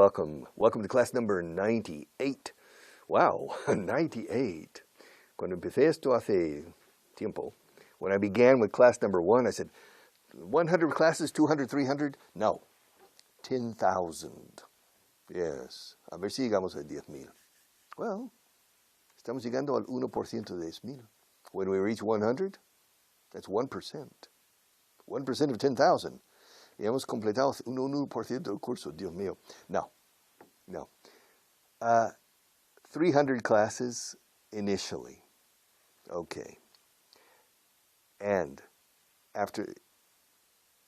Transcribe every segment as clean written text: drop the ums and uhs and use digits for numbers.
welcome. Welcome to class number 98. Wow, 98. Cuando empecé esto hace tiempo, when I began with class number 1, I said, 100 classes, 200, 300? No, 10,000. Yes, a ver si llegamos a 10,000. Well, estamos llegando al 1% de 10,000. When we reach 100, that's 1%. 1% of 10,000. Y hemos completado un 1% del curso, Dios mío. No. 300 classes initially. Okay. And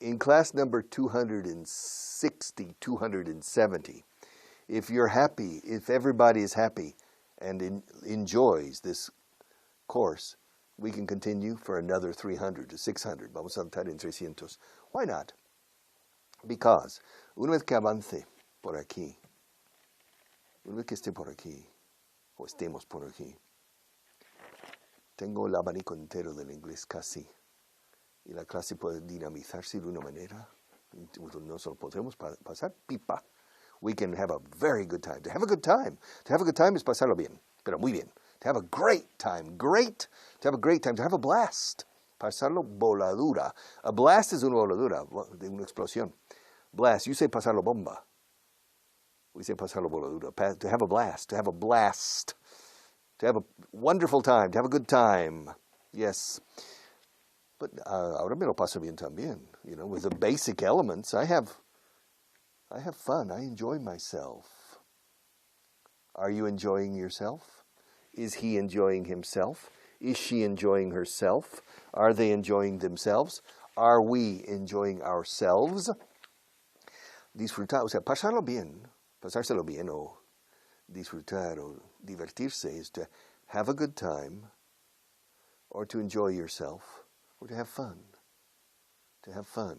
in class number 260, 270, if you're happy, if everybody is happy and enjoys this course, we can continue for another 300 to 600. Vamos a saltar en 300. Why not? Because una vez que avance por aquí, una vez que esté por aquí, o estemos por aquí, tengo el abanico entero del inglés casi, y la clase puede dinamizarse de una manera, nos lo podremos pasar pipa. We can have a very good time. To have a good time es pasarlo bien, pero muy bien. To have a great time, to have a blast. Pasarlo voladura. A blast es una voladura, de una explosión. Blast, you say pasarlo bomba. We say pasarlo voladura. To have a blast, to have a wonderful time, to have a good time. Yes. But ahora me lo paso bien también. You know, with the basic elements, I have fun. I enjoy myself. Are you enjoying yourself? Is he enjoying himself? Is she enjoying herself? Are they enjoying themselves? Are we enjoying ourselves? Disfrutar, o sea, pasárselo bien o disfrutar o divertirse is to have a good time or to enjoy yourself or to have fun. To have fun.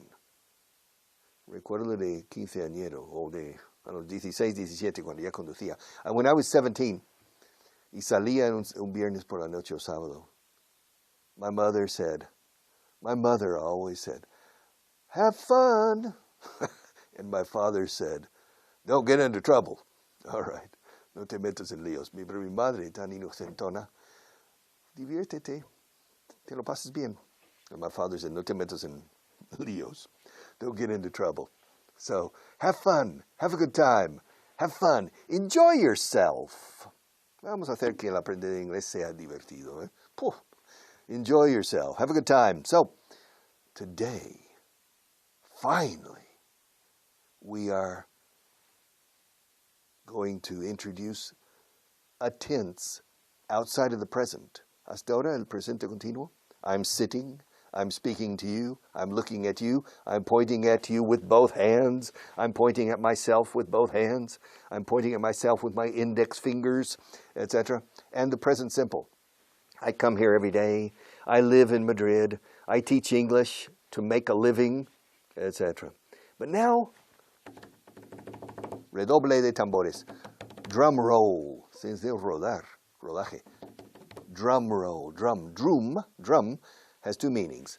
Recuerdo de quinceañero o de a los 16, 17 cuando ya conducía. And when I was 17 y salía un viernes por la noche o sábado, my mother always said, have fun. And my father said, don't get into trouble. All right, no te metas en líos. Pero mi madre, tan inocentona, diviértete, te lo pasas bien. And my father said, no te metas en líos. Don't get into trouble. So, have fun. Have a good time. Have fun. Enjoy yourself. Vamos a hacer que el aprender inglés sea divertido. Enjoy yourself. Have a good time. So, today, finally, we are going to introduce a tense outside of the present. Hasta ahora, el presente continuo. I'm sitting. I'm speaking to you. I'm looking at you. I'm pointing at you with both hands. I'm pointing at myself with both hands. I'm pointing at myself with my index fingers, etc. And the present simple. I come here every day. I live in Madrid. I teach English to make a living, etc. But now, redoble de tambores. Drum roll. Sin ser rodar. Rodaje. Drum roll. Drum has two meanings.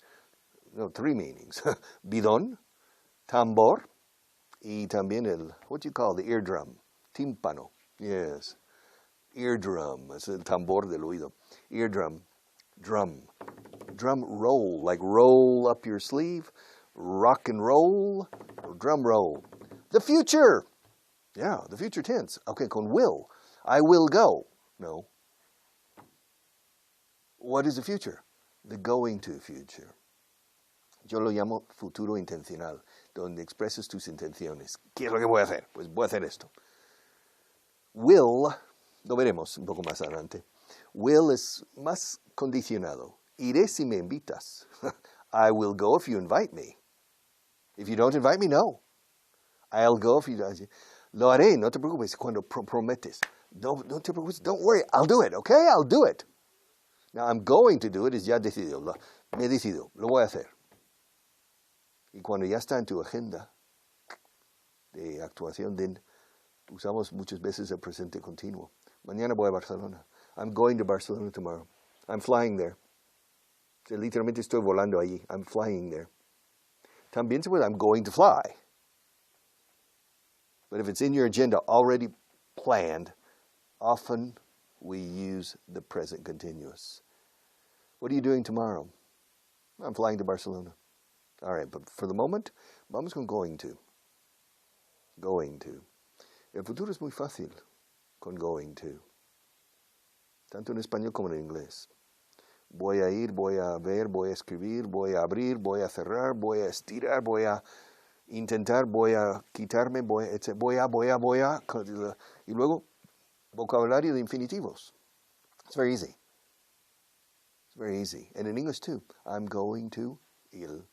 No, three meanings. Bidón, tambor, y también what do you call the eardrum? Tímpano. Yes. Eardrum. Es el tambor del oído. Eardrum. Drum. Drum roll. Like roll up your sleeve. Rock and roll. Drum roll. The future. Yeah, the future tense. Okay, con will. I will go. No. What is the future? The going to future. Yo lo llamo futuro intencional, donde expresas tus intenciones. ¿Qué es lo que voy a hacer? Pues voy a hacer esto. Will, lo veremos un poco más adelante. Will es más condicionado. Iré si me invitas. I will go if you invite me. If you don't invite me, no. I'll go if you don't. Lo haré, no te preocupes, cuando prometes. No te preocupes, don't worry, I'll do it, okay? I'll do it. Now, I'm going to do it, es ya decidido. Me he decidido, lo voy a hacer. Y cuando ya está en tu agenda de actuación, usamos muchas veces el presente continuo. Mañana voy a Barcelona. I'm going to Barcelona tomorrow. I'm flying there. O sea, literalmente estoy volando allí. I'm flying there. También se puede, I'm going to fly. But if it's in your agenda already planned, often we use the present continuous. What are you doing tomorrow? I'm flying to Barcelona. All right, but for the moment, vamos con going to. Going to. El futuro es muy fácil con going to. Tanto en español como en inglés. Voy a ir, voy a ver, voy a escribir, voy a abrir, voy a cerrar, voy a estirar, voy a intentar, voy a quitarme, voy a. Y luego, vocabulario de infinitivos. It's very easy. It's very easy. And in English too. I'm going to il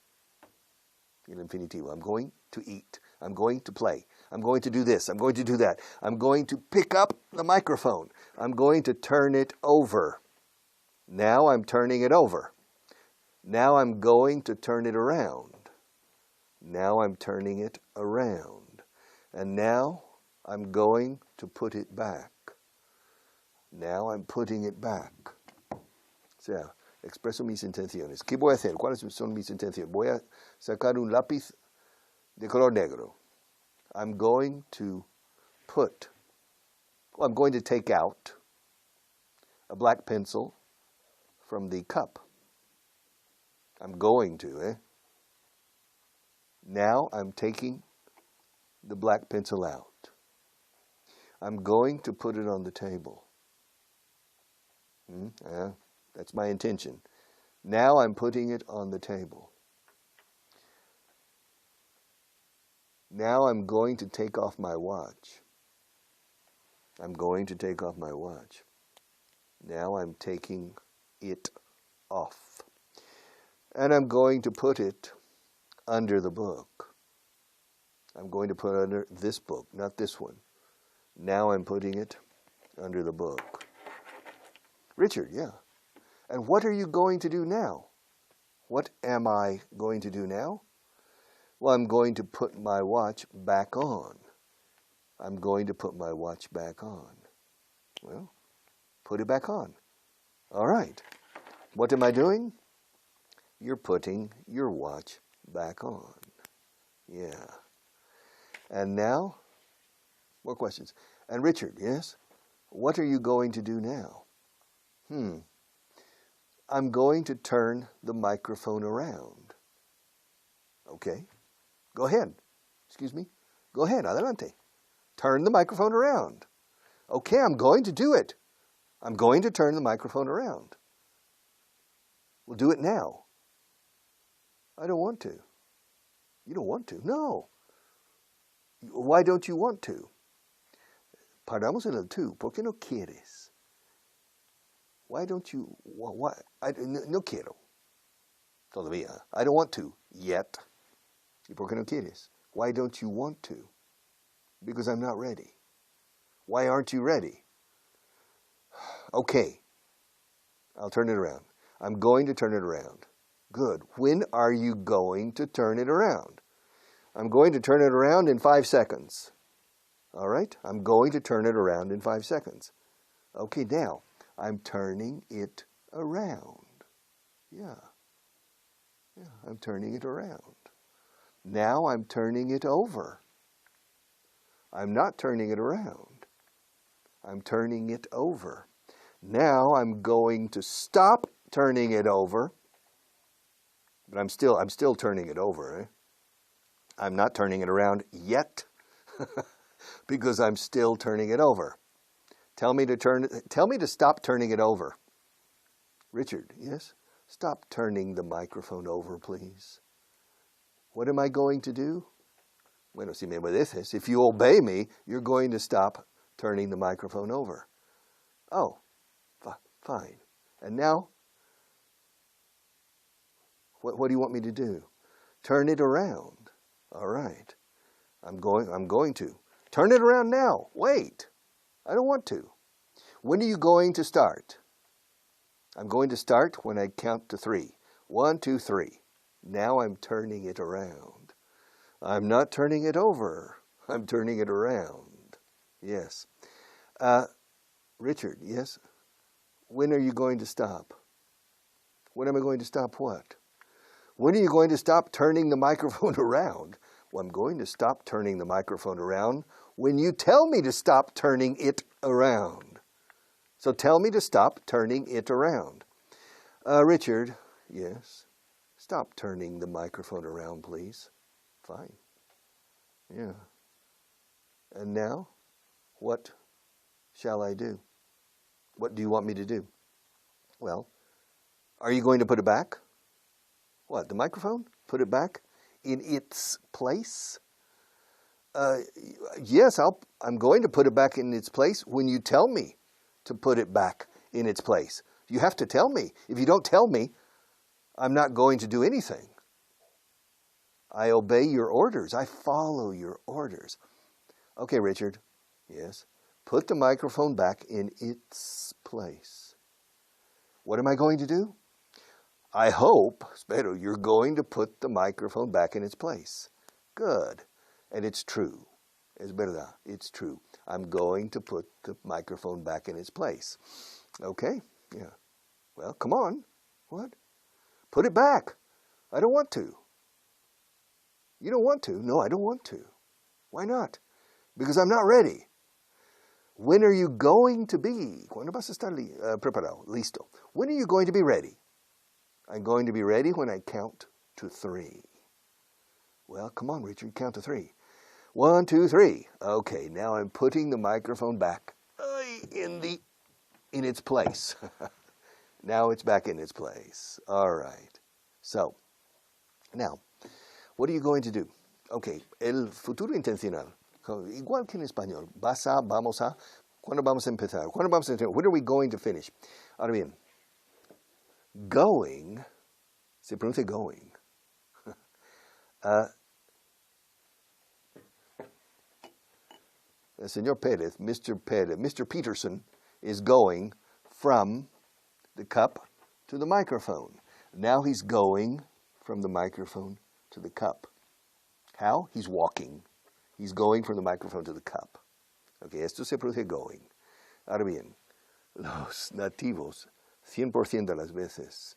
infinitivo. I'm going to eat. I'm going to play. I'm going to do this. I'm going to do that. I'm going to pick up the microphone. I'm going to turn it over. Now I'm turning it over. Now I'm going to turn it around. Now I'm turning it around. And now I'm going to put it back. Now I'm putting it back. O sea, expreso mis intenciones. ¿Qué voy a hacer? ¿Cuáles son mis intenciones? Voy a sacar un lápiz de color negro. I'm going to I'm going to take out a black pencil from the cup. I'm going to, Now I'm taking the black pencil out. I'm going to put it on the table. That's my intention. Now I'm putting it on the table. Now I'm going to take off my watch. I'm going to take off my watch. Now I'm taking it off. And I'm going to put it under the book. I'm going to put it under this book, not this one. Now I'm putting it under the book. Richard, yeah. And what are you going to do now? What am I going to do now? Well, I'm going to put my watch back on. I'm going to put my watch back on. Well, put it back on. All right. What am I doing? You're putting your watch back on. Yeah. And now, more questions. And Richard, yes? What are you going to do now? I'm going to turn the microphone around. Okay. Go ahead. Excuse me. Go ahead. Adelante. Turn the microphone around. Okay, I'm going to do it. I'm going to turn the microphone around. We'll do it now. I don't want to. You don't want to? No. Why don't you want to? Paramos en el tú. ¿Por qué no quieres? Why don't you? Why? No quiero. Todavía. I don't want to yet. ¿Y por qué no quieres? Why don't you want to? Because I'm not ready. Why aren't you ready? Okay. I'll turn it around. I'm going to turn it around. Good. When are you going to turn it around? I'm going to turn it around in 5 seconds. All right? I'm going to turn it around in 5 seconds. Okay, now, I'm turning it around. Yeah. I'm turning it around. Now I'm turning it over. I'm not turning it around. I'm turning it over. Now I'm going to stop turning it over. But I'm still turning it over. I'm not turning it around yet because I'm still turning it over. Tell me to stop turning it over. Richard, yes? Stop turning the microphone over, please. What am I going to do? Bueno, si me obedeces, if you obey me, you're going to stop turning the microphone over. Oh, fine. And now, what do you want me to do? Turn it around. All right. I'm going to. Turn it around now. Wait. I don't want to. When are you going to start? I'm going to start when I count to 3. 1, 2, 3. Now I'm turning it around. I'm not turning it over. I'm turning it around. Yes. Richard, yes? When are you going to stop? When am I going to stop what? When are you going to stop turning the microphone around? Well, I'm going to stop turning the microphone around when you tell me to stop turning it around. So tell me to stop turning it around. Richard, yes, stop turning the microphone around, please. Fine. Yeah. And now, what shall I do? What do you want me to do? Well, are you going to put it back? What, the microphone? Put it back in its place? Yes, I'm going to put it back in its place when you tell me to put it back in its place. You have to tell me. If you don't tell me, I'm not going to do anything. I obey your orders. I follow your orders. Okay, Richard. Yes. Put the microphone back in its place. What am I going to do? I hope, espero, you're going to put the microphone back in its place. Good. And it's true. Es verdad. It's true. I'm going to put the microphone back in its place. Okay? Yeah. Well, come on. What? Put it back. I don't want to. You don't want to? No, I don't want to. Why not? Because I'm not ready. When are you going to be? ¿Cuándo vas a estar preparado? Listo. When are you going to be ready? I'm going to be ready when I count to 3. Well, come on, Richard, count to 3. 1, 2, 3. Okay, now I'm putting the microphone back in its place. Now it's back in its place. All right. So, now, what are you going to do? Okay, el futuro intencional. Igual que en español. Vas a, vamos a. ¿Cuándo vamos a empezar? ¿Cuándo vamos a empezar? When are we going to finish? Ahora bien, going, se pronuncia going. El señor Pérez, Mr. Peterson is going from the cup to the microphone. Now he's going from the microphone to the cup. How? He's walking. He's going from the microphone to the cup. Okay, esto se produce going. Ahora bien, los nativos, 100% de las veces,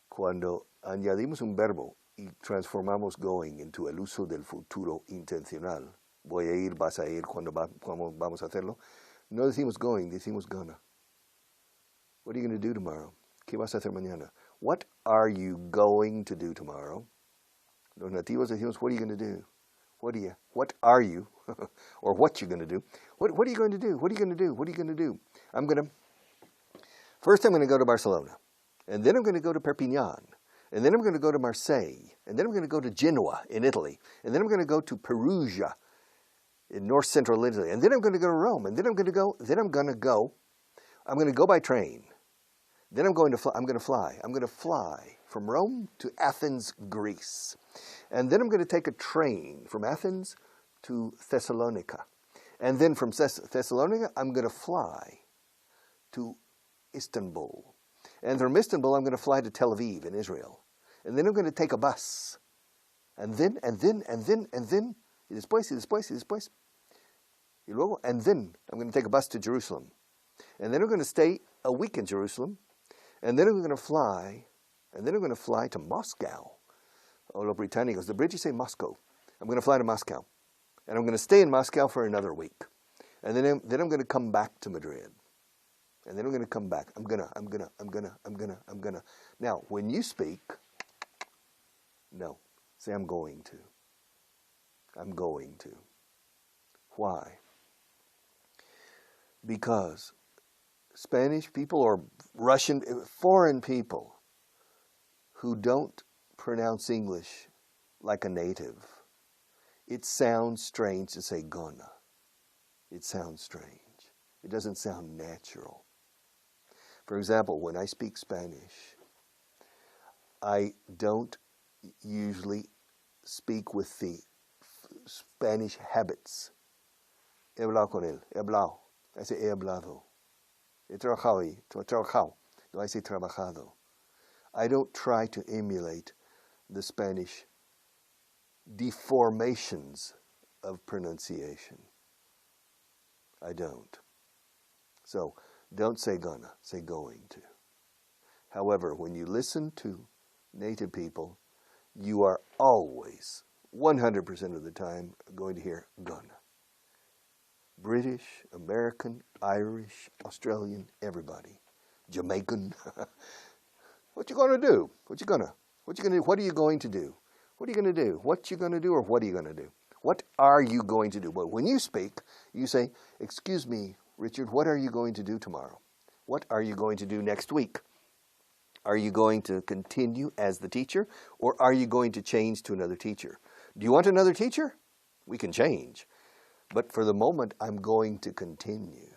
cuando añadimos un verbo y transformamos going into el uso del futuro intencional, voy a ir, vas a ir, cuando vamos a hacerlo, no decimos going, decimos gonna. What are you going to do tomorrow? ¿Qué vas a hacer mañana? What are you going to do tomorrow? Los nativos decimos, what are you going to do? What are you? Or what you going to do? What are you going to do? What are you going to do? What are you going to do? First I'm going to go to Barcelona. And then I'm going to go to Perpignan. And then I'm going to go to Marseille. And then I'm going to go to Genoa in Italy. And then I'm going to go to Perugia in north-central Italy. And then I'm going to go to Rome. And then I'm going to go by train. Then I'm going to fly. I'm going to fly from Rome to Athens, Greece. And then I'm going to take a train from Athens to Thessalonica. And then from Thessalonica, I'm going to fly to Istanbul. And from Istanbul, I'm going to fly to Tel Aviv in Israel. And then I'm going to take a bus. And then, y después. Y luego, and then I'm going to take a bus to Jerusalem. And then I'm going to stay a week in Jerusalem. And then I'm going to fly to Moscow. Oh, los británicos, the British say Moscow. I'm going to fly to Moscow. And I'm going to stay in Moscow for another week. And then I'm going to come back to Madrid. And then I'm going to come back. I'm gonna. Now, when you speak, no, say I'm going to. I'm going to. Why? Because Spanish people or Russian, foreign people who don't pronounce English like a native, it sounds strange to say gonna. It sounds strange. It doesn't sound natural. For example, when I speak Spanish, I don't usually speak with the Spanish habits. He hablado con él. He hablado. I say he hablado. He trabajado. No, I say trabajado. I don't try to emulate the Spanish deformations of pronunciation. I don't. So, don't say gonna, say going to. However, when you listen to native people, you are always, 100% of the time, going to hear gonna. British, American, Irish, Australian, everybody. Jamaican. What you gonna do? What you gonna do? What are you going to do? What are you gonna do? What you gonna do, or what are you gonna do? What are you going to do? But when you speak, you say, excuse me, Richard, what are you going to do tomorrow? What are you going to do next week? Are you going to continue as the teacher, or are you going to change to another teacher? Do you want another teacher? We can change. But for the moment, I'm going to continue.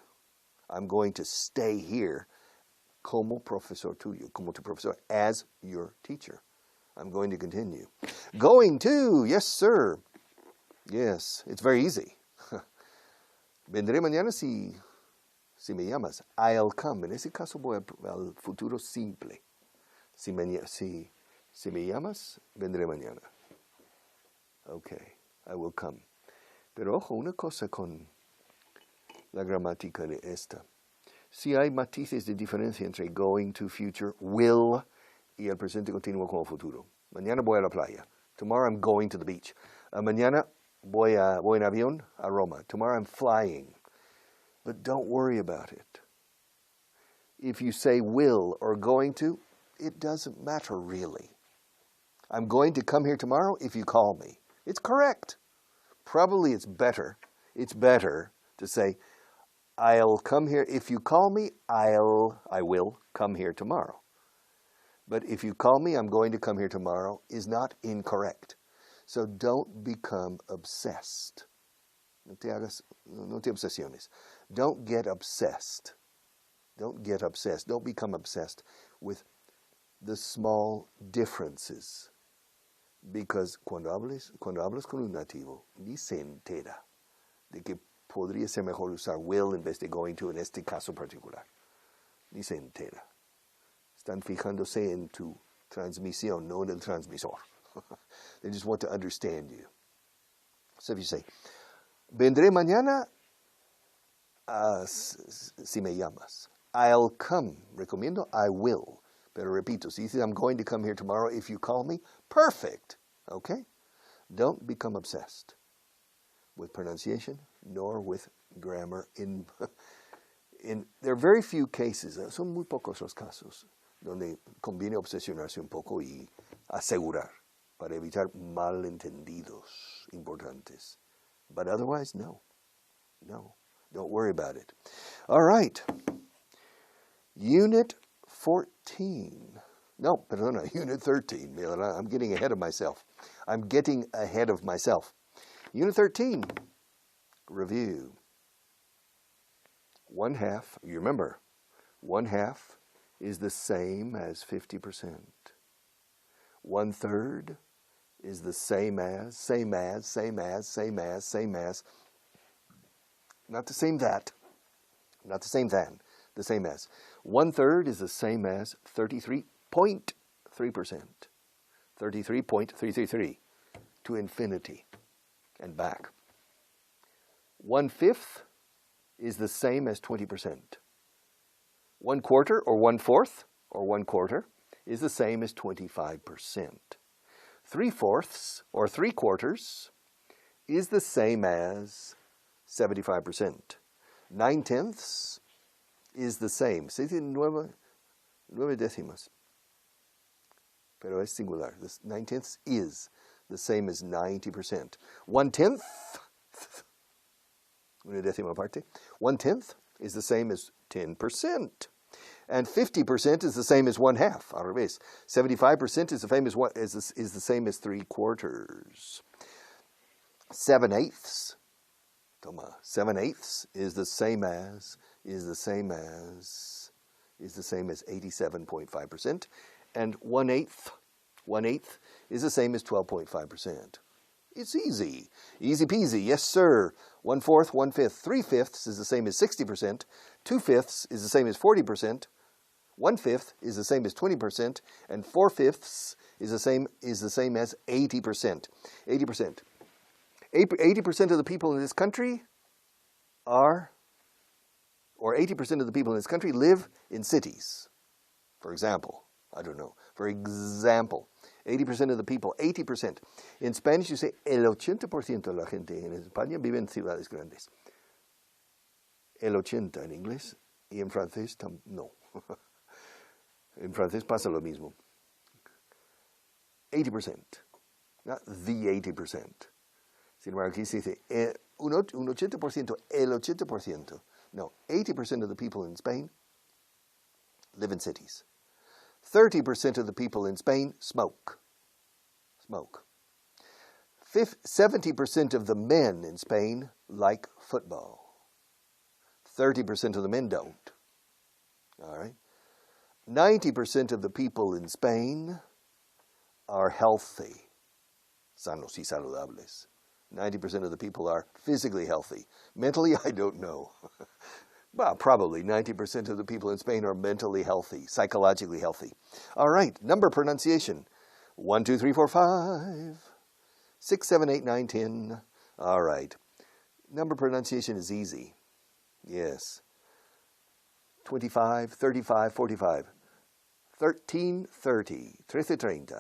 I'm going to stay here como profesor tuyo, como tu profesor, as your teacher. I'm going to continue. Going to, yes, sir. Yes, it's very easy. Vendré mañana si me llamas. I'll come. En ese caso voy al futuro simple. Si me llamas, vendré mañana. Okay, I will come. Pero ojo, una cosa con la gramática de esta. Si hay matices de diferencia entre going to future, will, y el presente continuo como futuro. Mañana voy a la playa. Tomorrow I'm going to the beach. Mañana voy en avión a Roma. Tomorrow I'm flying. But don't worry about it. If you say will or going to, it doesn't matter really. I'm going to come here tomorrow if you call me. It's correct. Probably it's better to say, I'll come here. If you call me, I will come here tomorrow. But if you call me, I'm going to come here tomorrow is not incorrect. So don't become obsessed. No te obsesiones. Don't get obsessed. Don't get obsessed. Don't become obsessed with the small differences. Because cuando hablas con un nativo, ni se entera de que podría ser mejor usar will en vez de going to en este caso particular. Ni se entera. Están fijándose en tu transmisión, no en el transmisor. They just want to understand you. So if you say, vendré mañana si me llamas. I'll come. Recomiendo, I will. Pero repito, si dices, I'm going to come here tomorrow if you call me, perfect. Okay? Don't become obsessed with pronunciation nor with grammar. There are very few cases, son muy pocos los casos, donde conviene obsesionarse un poco y asegurar para evitar malentendidos importantes. But otherwise, no. Don't worry about it. All right. Unit 14. No, perdona, Unit 13. I'm getting ahead of myself. Unit 13. Review. 1/2. You remember, 1/2 is the same as 50%. 1/3 is the same as. Not the same that. Not the same than. The same as. 1/3 is the same as 33.3%. 33.333 to infinity and back. 1/5 is the same as 20%. 1/4 or 1/4 or 1/4 is the same as 25%. 3/4 or 3/4 is the same as 75%. 9/10 is the same. Se dice 9 décimas. Pero es singular. 9/10 is the same as 90%. 1/10, una décima parte. 1/10 is the same as 10%. And 50% is the same as 1/2. Al revés. 75% is the same as 3/4. 7/8. Toma. 7/8 is the same as 87.5%. And 1/8 is the same as 12.5%. It's easy. Easy peasy. Yes, sir. 1/4, 1/5. 3/5 is the same as 60%. 2/5 is the same as 40%. 1/5 is the same as 20%. And 4/5 is the same as 80%. 80%. 80% of the people in this country or 80% of the people in this country live in cities. For example, I don't know. For example, 80% of the people, 80%. In Spanish you say, el 80% de la gente en España vive en ciudades grandes. el 80 en inglés y en francés no. En francés pasa lo mismo. 80%, not the 80%. Sin embargo, aquí se dice un 80%, el 80%. No, 80% of the people in Spain live in cities. 30% of the people in Spain smoke. 70% of the men in Spain like football. 30% of the men don't. All right? 90% of the people in Spain are healthy. Sanos y saludables. 90% of the people are physically healthy. Mentally, I don't know. Well, probably 90% of the people in Spain are mentally healthy, psychologically healthy. All right, number pronunciation. 1, 2, 3, 4, 5, 6, 7, 8, 9, 10. All right. Number pronunciation is easy. Yes. 25, 35, 45. 1330, 1330,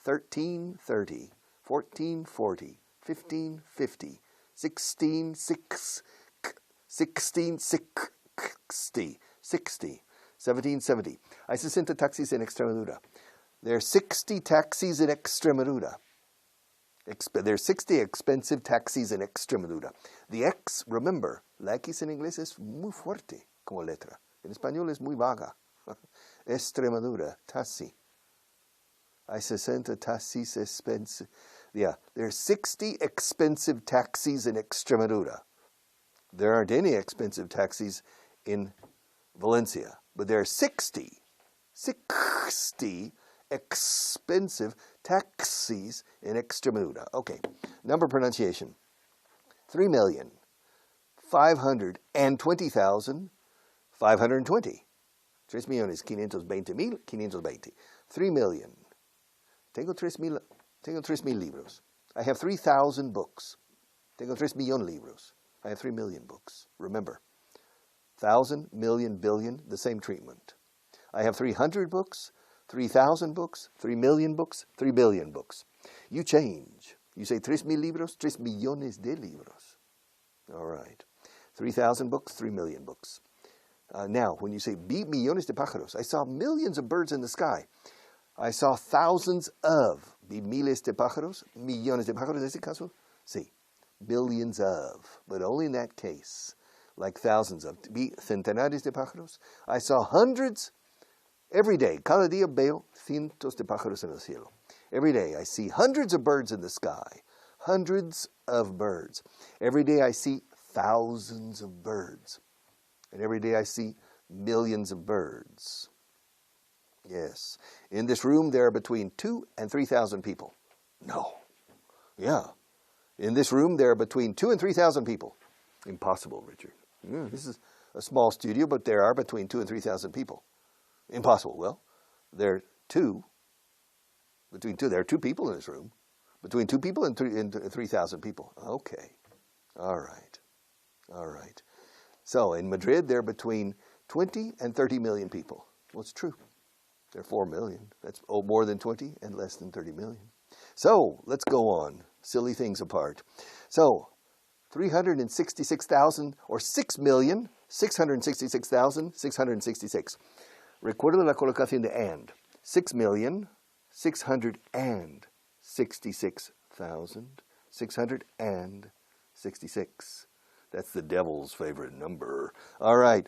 1330, 1440, 1550, 1660, 1660, 60, 1770. Hay 60 taxis en Extremadura. There are 60 taxis in Extremadura. There are 60 expensive taxis in Extremadura. The X, remember, la X en inglés es muy fuerte como letra. En español es muy vaga. Extremadura, taxi. Hay 60 taxis expensive. Yeah, there are 60 expensive taxis in Extremadura. There aren't any expensive taxis in Valencia, but there are 60 expensive taxis in Extremadura. Okay, number pronunciation. 3,520,520. 3,520,520. 3 million. Tengo 3,000 libros. I have 3,000 books. Tengo 3 millones libros. I have 3 million books. Remember, 1,000, million, billion, the same treatment. I have 300 books, 3,000 books, 3 million books, 3 billion books. You change. You say 3,000 libros, 3 millones de libros. All right. 3,000 books, 3 million books. Now, when you say vi millones de pájaros, I saw millions of birds in the sky. I saw thousands of. Vi miles de pájaros, millones de pájaros, en ese caso, sí. Billions of, but only in that case, like thousands of. Vi centenares de pájaros. I saw hundreds every day. Cada día veo cientos de pájaros en el cielo. Every day I see hundreds of birds in the sky. Hundreds of birds. Every day I see thousands of birds. And every day I see millions of birds. Yes. In this room there are between 2,000 and 3,000 people. No. Yeah. In this room there are between 2,000 and 3,000 people. Impossible, Richard. This is a small studio, but there are between 2,000 and 3,000 people. Impossible. Well, there are two people in this room. Between 2 people and 3,000 people. Okay. All right. All right. So in Madrid, there are between 20 and 30 million people. Well, it's true. There are 4 million. That's more than 20 and less than 30 million. So let's go on. Silly things apart. So 366,000 or 6,666,666. Recuerda la colocación de and. 6,666,666. That's the devil's favorite number. All right.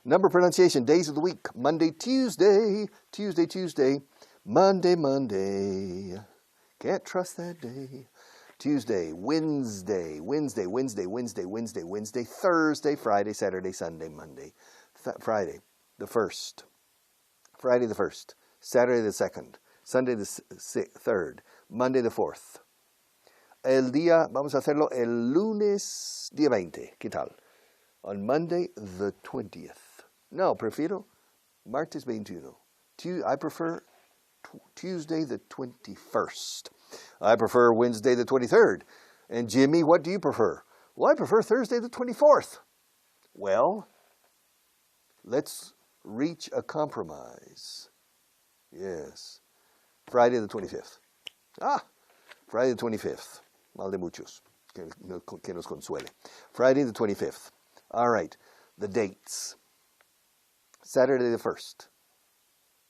Number pronunciation, days of the week. Monday, Tuesday. Tuesday, Tuesday. Monday, Monday. Can't trust that day. Tuesday, Wednesday, Wednesday, Wednesday, Wednesday, Wednesday, Wednesday, Thursday, Friday, Saturday, Sunday, Monday. Friday, the 1st. Friday the 1st. Saturday the 2nd. Sunday the 3rd. Monday the 4th. Vamos a hacerlo el lunes día 20. ¿Qué tal? On Monday the 20th. No, prefiero martes 21. I prefer Tuesday the 21st. I prefer Wednesday the 23rd. And Jimmy, what do you prefer? Well, I prefer Thursday the 24th. Well, let's reach a compromise. Yes. Friday the 25th. Friday the 25th. Mal de muchos. Que nos consuele. Friday the 25th. All right. the dates. Saturday the 1st.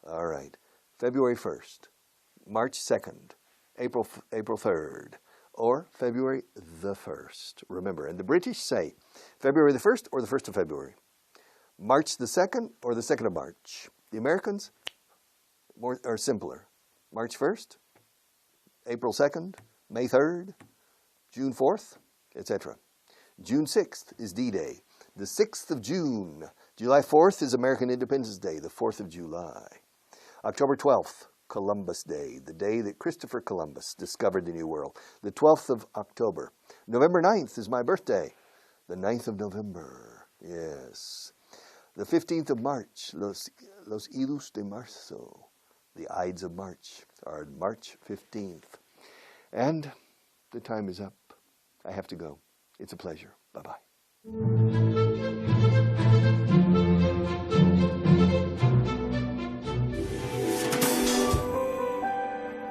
All right. February 1st, March 2nd, April 3rd, or February the 1st. Remember, and the British say February the 1st or the 1st of February. March the 2nd or the 2nd of March. The Americans are simpler. March 1st, April 2nd, May 3rd, June 4th, etc. June 6th is D-Day. The 6th of June. July 4th is American Independence Day, the 4th of July. October 12th, Columbus Day, the day that Christopher Columbus discovered the New World. The 12th of October. November 9th is my birthday, the 9th of November. Yes. The 15th of March, Los Idos de Marzo, the Ides of March, are March 15th. And the time is up. I have to go. It's a pleasure. Bye-bye.